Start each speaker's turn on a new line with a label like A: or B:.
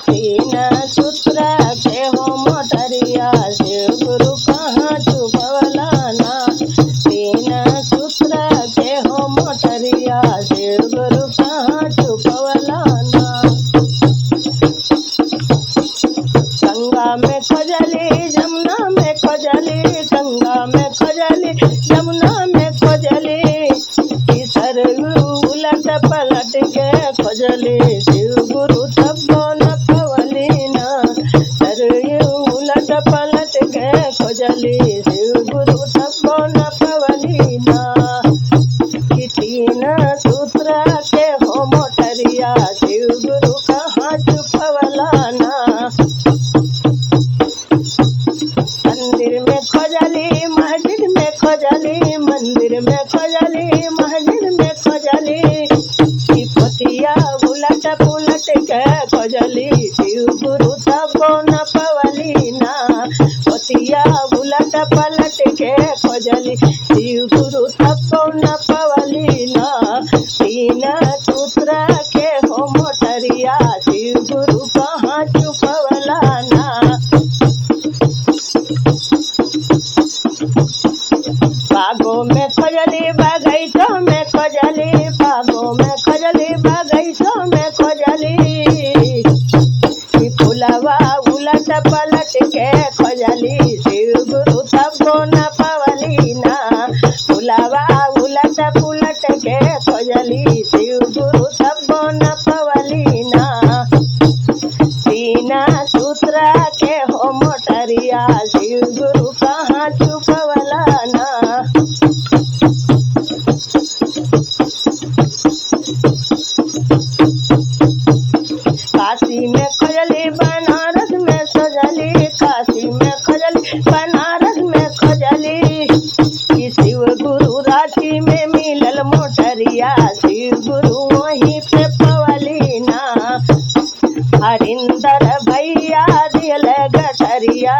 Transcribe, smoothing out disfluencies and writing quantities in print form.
A: तीन सूत्र के हो मोटरिया शिव गुरु कहाँ छुपवला ना। तीन सूत्र के हो मोटरिया शिव गुरु कहाँ छुपवला ना। गंगा में खोजली जमुना में खोजली, गंगा में खोजली जमुना में खोजली, सरयू उलट पलट के खोजली शिव गुरु तब न पवली ना। सरयू उलट पलट के खोजली शिव गुरु तब न पवली ना। कि तीन सूत्र के हो मोटरिया शिव गुरु कहाँ छुपवला ना। मंदिर में खोजली मस्जिद में खोजली, मंदिर में खोजली मस्जिद में खोजली, पोथिया उलट पुलट के खोजली शिव गुरु तब न पवली ना। पोथिया उलट पलट के खोजली शिव गुरु तब न पवली ना। तीन सूत्र के हो मोटरिया शिव गुरु कहाँ छुपवला ना। बागों में खोजली बगीचों में खोजली, बागों में खोजली बगीचों में खोजली, फुलवा उलट पलट के खोजली शिव गुरु तब न पवली ना। फुलवा उलट पुलट के खोजली शिव गुरु तब न पवली ना। तीन सूत्र के हो मोटरिया शिव गुरु कहाँ छुपवला ना। काशी में खोजली बनारस में खोजली, काशी में खोजली बनारस में खोजली, कि शिव गुरु रांची में मिलल मोटरिया शिव गुरु वहीं पे पवली ना। हरिंदर भैया दिल गठरिया